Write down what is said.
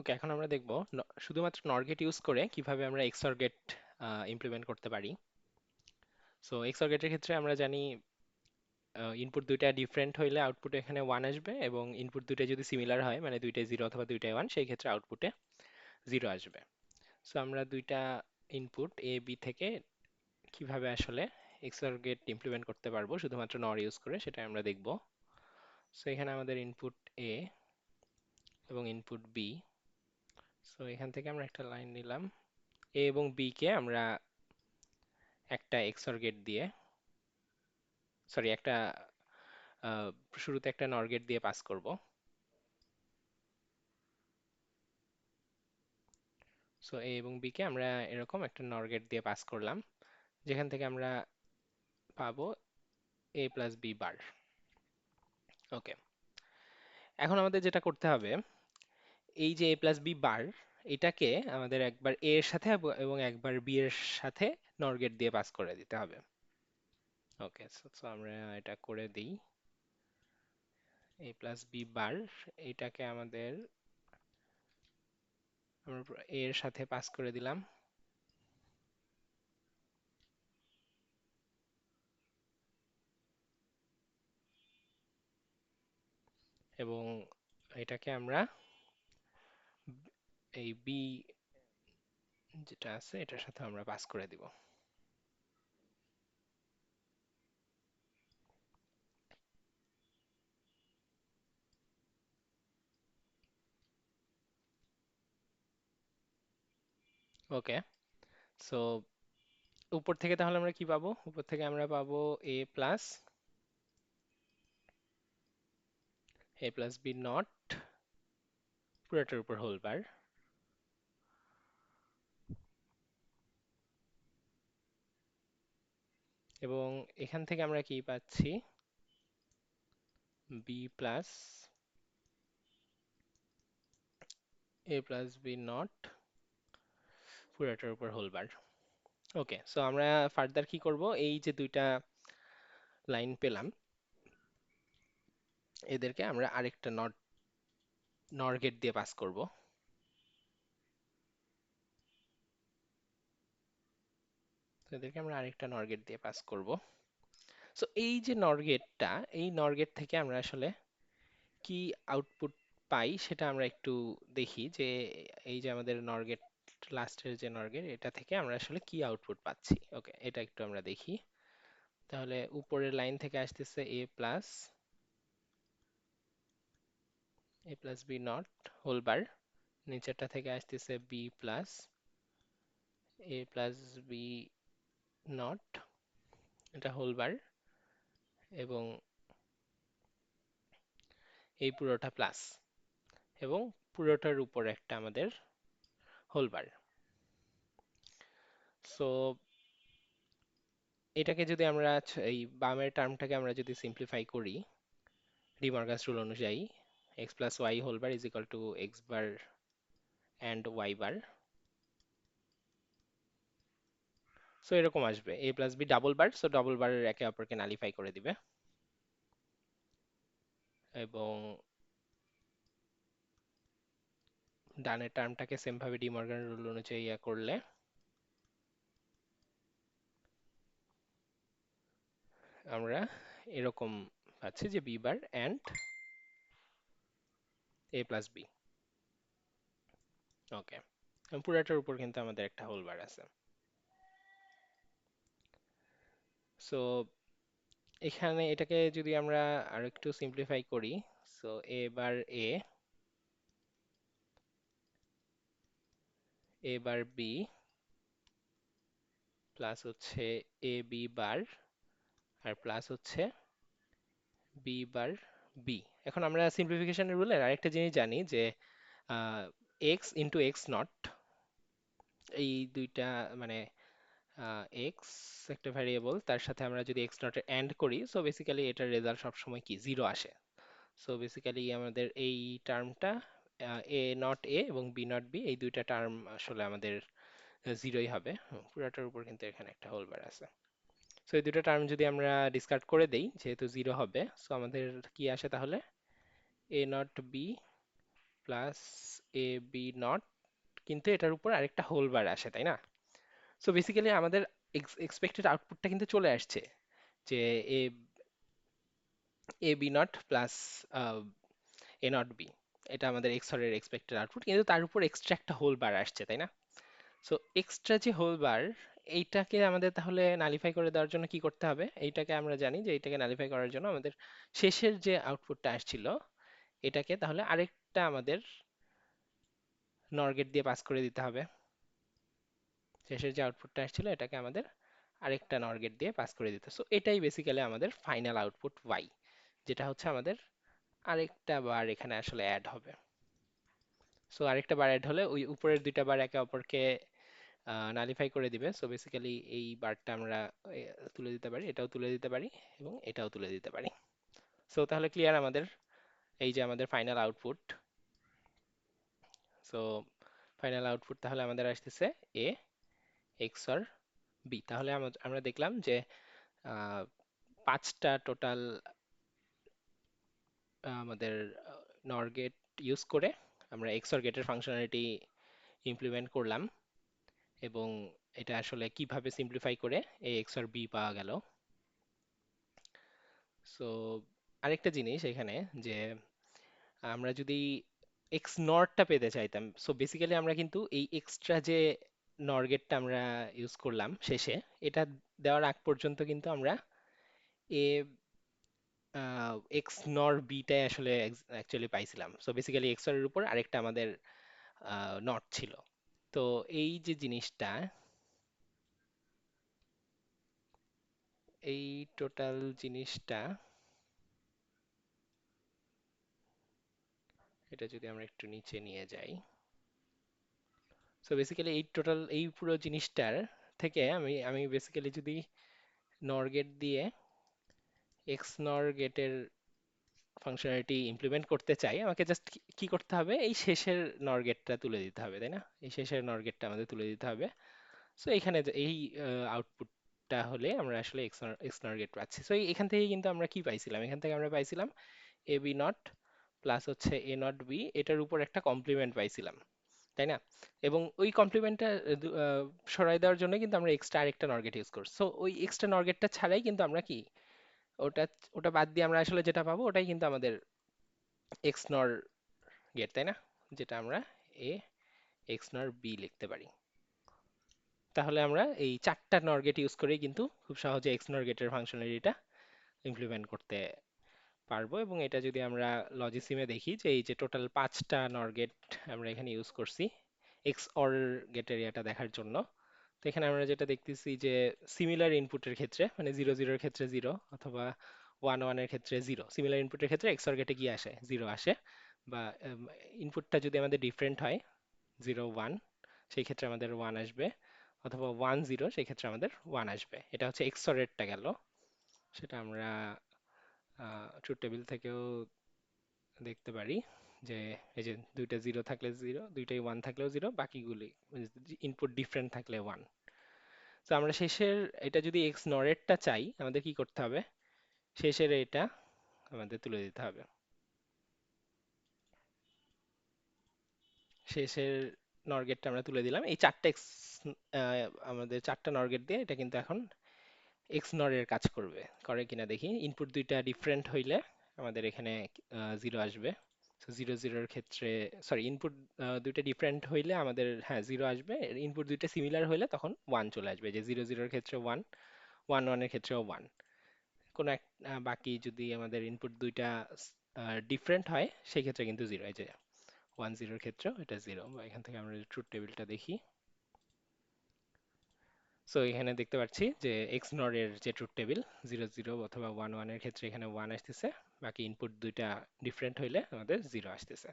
ওকে, এখন আমরা দেখব শুধুমাত্র নর গেট ইউজ করে কিভাবে আমরা এক্সঅর গেট ইমপ্লিমেন্ট করতে পারি। সো এক্সঅর গেটের ক্ষেত্রে আমরা জানি ইনপুট দুইটা ডিফারেন্ট হইলে আউটপুটে এখানে ওয়ান আসবে, এবং ইনপুট দুইটা যদি সিমিলার হয় মানে দুইটাই জিরো অথবা দুইটাই ওয়ান, সেই ক্ষেত্রে আউটপুটে জিরো আসবে। সো আমরা দুইটা ইনপুট এ বি থেকে কিভাবে আসলে এক্সঅর গেট ইমপ্লিমেন্ট করতে পারবো শুধুমাত্র নর ইউজ করে, সেটা আমরা দেখব। সো এখানে আমাদের ইনপুট এ এবং ইনপুট বি। সো এখান থেকে আমরা একটা লাইন নিলাম, এ এবং বি কে আমরা একটা এক্সঅর গেট দিয়ে, সরি একটা আহ, শুরুতে একটা নর গেট দিয়ে পাস করব। সো এ এবং বি কে আমরা এরকম একটা নর গেট দিয়ে পাস করলাম, যেখান থেকে আমরা পাবো এ প্লাস বি বার। ওকে, এখন আমাদের যেটা করতে হবে, এই যে এ প্লাস বি বার, এটাকে আমাদের একবার এ এর সাথে এবং একবার বি এর সাথে নর গেট দিয়ে পাস করে দিতে হবে। ওকে, সো আমরা এটা করে দিই। এ প্লাস বি বার, এটাকে আমাদের আমরা এ এর সাথে পাস করে দিলাম, এবং এটাকে আমরা এই বি যেটা আছে এটার সাথে আমরা পাস করে দিব। ওকে, সো উপর থেকে তাহলে আমরা কি পাবো? উপর থেকে আমরা পাবো এ প্লাস বি নট পুরোটার উপর হোল বার, এবং এখান থেকে আমরা কি পাচ্ছি? বি প্লাস বি নট পুরোটার উপর হোল বার। ওকে, সো আমরা ফার্দার কি করব? এই যে দুইটা লাইন পেলাম, এদেরকে আমরা আরেকটা নর গেট দিয়ে পাস করব। তো এদেরকে আমরা আরেকটা নর গেট দিয়ে পাস করব। সো এই যে নর গেটটা, এই নর গেট থেকে আমরা আসলে কি আউটপুট পাই সেটা আমরা একটু দেখি, যে এই যে আমাদের নর গেট, লাস্টের যে নর গেট, এটা থেকে আমরা আসলে কি আউটপুট পাচ্ছি। ওকে, এটা একটু আমরা দেখি। তাহলে উপরের লাইন থেকে আসতেছে A plus B not whole bar, নিচেরটা থেকে আসতেছে বি প্লাস বি নট, এটা হোল বার, এবং এই পুরোটা প্লাস, এবং পুরোটার উপর একটা আমাদের হোল বার। সো এটাকে যদি আমরা এই বামের টার্মটাকে আমরা যদি সিম্পলিফাই করি ডিমরগাস রুল অনুযায়ী, x plus y whole bar is equal to x bar and y bar. So এরকম আসবে a plus b double bar, so double bar একে অপরকে নালিফাই করে দিবে, এবং ডানের টার্মটাকে সেম ভাবে ডিমর্গান রুল অনুযায়ী ইয়া করলে আমরা এরকম পাচ্ছি যে b bar and a plus b. Okay, পুরাটার উপর কিন্তু আমাদের একটা হোল বার আছে। সো এখানে এটাকে যদি আমরা আর একটু সিম্পলিফাই করি, সো এ বার বি প্লাস হচ্ছে A B bar, R plus হচ্ছে বি বার বি। এখন আমরা সিম্পলিফিকেশনের রুলের আরেকটা জিনিস জানি, যে এক্স ইন্টু এক্স নট, এই দুইটা মানে এক্স একটা ভ্যারিয়েবল, তার সাথে আমরা যদি এক্স নট এন্ড করি, সো বেসিক্যালি এটার রেজাল্ট সবসময় কি জিরো আসে। সো বেসিক্যালি আমাদের এই টার্মটা এ নট এ এবং বি নট বি, এই দুইটা টার্ম আসলে আমাদের জিরোই হবে। পুরাটার উপর কিন্তু এখানে একটা হোল বার আছে। সো এই দুটো টার্ম যদি আমরা ডিসকার্ড করে দেই, যেহেতু জিরো হবে, সো আমাদের কি আসে তাহলে? A not B plus A B not, কিন্তু এটার উপর আরেকটা হোল বার আসে, তাই না? সো বেসিক্যালি আমাদের এক্সপেক্টেড আউটপুটটা কিন্তু চলে আসছে, যে A A B not plus A not B, এটা আমাদের এক্সঅর এর এক্সপেক্টেড আউটপুট, কিন্তু তার উপর এক্সট্রা একটা হোল বার আসছে, তাই না? সো এক্সট্রা যে হোল বার, এইটাকে আমাদের তাহলে নালিফাই করে দেওয়ার জন্য কি করতে হবে? এইটাকে আমরা জানি যে এইটাকে নালিফাই করার জন্য আমাদের শেষের যে আউটপুটটা আসছিল, এটাকে তাহলে আরেকটা আমাদের নর গেট দিয়ে পাস করে দিতে হবে। শেষের যে আউটপুটটা আসছিল এটাকে আমাদের আরেকটা নর গেট দিয়ে পাস করে দিতে, সো এটাই বেসিক্যালি আমাদের ফাইনাল আউটপুট ওয়াই, যেটা হচ্ছে আমাদের আরেকটা বার এখানে আসলে অ্যাড হবে। সো আরেকটা বার অ্যাড হলে ওই উপরের দুইটা বার একে অপরকে নালিফাই করে দিবে। সো বেসিক্যালি এই বারটা আমরা তুলে দিতে পারি, এটাও তুলে দিতে পারি, এবং এটাও তুলে দিতে পারি। সো তাহলে ক্লিয়ার আমাদের এই যে আমাদের final output. So final output তাহলে আমাদের আসতেছে এ এক্সঅর বি। তাহলে আমরা দেখলাম যে আহ, পাঁচটা টোটাল আমাদের নর গেট ইউজ করে আমরা এক্সঅর গেটের ফাংশনালিটি ইমপ্লিমেন্ট করলাম, এবং এটা আসলে কিভাবে সিম্পলিফাই করে এ এক্সঅর বি পাওয়া গেল। সো আরেকটা জিনিস এখানে, যে আমরা যদি এক্স নরটা পেতে চাইতাম, সো বেসিক্যালি আমরা কিন্তু এই এক্সট্রা যে নর গেটটা আমরা ইউজ করলাম শেষে, এটা দেওয়ার আগ পর্যন্ত কিন্তু আমরা এ এক্স নর বিটাই আসলে অ্যাকচুয়ালি পাইছিলাম। সো বেসিক্যালি এক্স এর উপর আরেকটা আমাদের নট ছিল। তো এই যে জিনিসটা, এই টোটাল জিনিসটা, এটা যদি আমরা একটু নিচে নিয়ে যাই, সো বেসিক্যালি এই টোটাল এই পুরো জিনিসটার থেকে আমি আমি বেসিক্যালি যদি নর গেট দিয়ে এক্স নর গেটের ফাংশনালিটি ইমপ্লিমেন্ট করতে চাই, আমাকে জাস্ট কি করতে হবে, এই শেষের নর গেটটা তুলে দিতে হবে, তাই না? এই শেষের নর গেটটা আমাদের তুলে দিতে হবে। সো এখানে এই আউটপুটটা হলে আমরা আসলে এক্স নর গেট পাচ্ছি। সো এখান থেকে কিন্তু আমরা কি পাইছিলাম, এখান থেকে আমরা পাইছিলাম এ বি নট প্লাস হচ্ছে এ নট বি, এটার উপর একটা কমপ্লিমেন্ট পাইছিলাম, তাই না? এবং ওই কমপ্লিমেন্টটা সরাই দেওয়ার জন্য কিন্তু আমরা এক্সট্রা আরেকটা নরগেট ইউজ করছি। সো ওই এক্সট্রা নরগেটটা ছাড়াই কিন্তু আমরা কি, ওটা ওটা বাদ দিয়ে আমরা আসলে যেটা পাবো ওটাই কিন্তু আমাদের এক্স নর গেট, তাই না? যেটা আমরা এ এক্স নর বি লিখতে পারি। তাহলে আমরা এই চারটা নর গেট ইউজ করেই কিন্তু খুব সহজে এক্স নর গেটের ফাংশনালিটিটা ইমপ্লিমেন্ট করতে পারবো। এবং এটা যদি আমরা লজিসিমে দেখি, যে এই যে টোটাল পাঁচটা নর গেট আমরা এখানে ইউজ করছি এক্স অর গেটের এটা দেখার জন্য, তো এখানে আমরা যেটা দেখতেছি যে সিমিলার ইনপুটের ক্ষেত্রে, মানে 0 0 এর ক্ষেত্রে 0, অথবা 1 1 এর ক্ষেত্রে 0, সিমিলার ইনপুটের ক্ষেত্রে এক্সঅর গেটে কি আসে, 0 আসে। বা ইনপুটটা যদি আমাদের ডিফারেন্ট হয়, 0 1, সেই ক্ষেত্রে আমাদের 1 আসবে, অথবা 1 0, সেই ক্ষেত্রে আমাদের 1 আসবে। এটা হচ্ছে এক্সঅর রেটটা গেল। সেটা আমরা ট্রুথ টেবিল থেকেও দেখতে পারি, যে এই যে দুইটা 0 থাকলে 0, দুইটাই 1 থাকলেও 0, বাকিগুলি ইনপুট ডিফারেন্ট থাকলে 1। তো আমরা শেষের এটা যদি এক্স নরেটটা চাই, আমাদের কি করতে হবে, শেষের এটা আমাদের তুলে দিতে হবে। শেষের নরগেটটা আমরা তুলে দিলাম, এই চারটা এক্স, আমাদের চারটা নরগেট দিয়ে এটা কিন্তু এখন এক্স নরের কাজ করবে, করে কিনা দেখি। ইনপুট দুইটা ডিফারেন্ট হইলে আমাদের এখানে 0 আসবে। তো 0 0 এর ক্ষেত্রে, সরি, ইনপুট দুইটা ডিফারেন্ট হইলে আমাদের, হ্যাঁ, 0 আসবে। ইনপুট দুইটা সিমিলার হইলে তখন 1 চলে আসবে, যে 0 0 এর ক্ষেত্রে 1, 1 1 এর ক্ষেত্রেও 1। কোনো এক বাকি যদি আমাদের ইনপুট দুইটা ডিফারেন্ট হয়, সেই ক্ষেত্রে কিন্তু 0, এই যে 1 0 এর ক্ষেত্রেও এটা 0। বা এখান থেকে আমরা ট্রুথ টেবিলটা দেখি, সো এখানে দেখতে পাচ্ছি যে এক্স নর এর যে ট্রুথ টেবিল, 0 0 অথবা 1 1 এর ক্ষেত্রে এখানে 1 আসতেছে, বাকি ইনপুট দুইটা ডিফারেন্ট হইলে আমাদের 0 আসতেছে।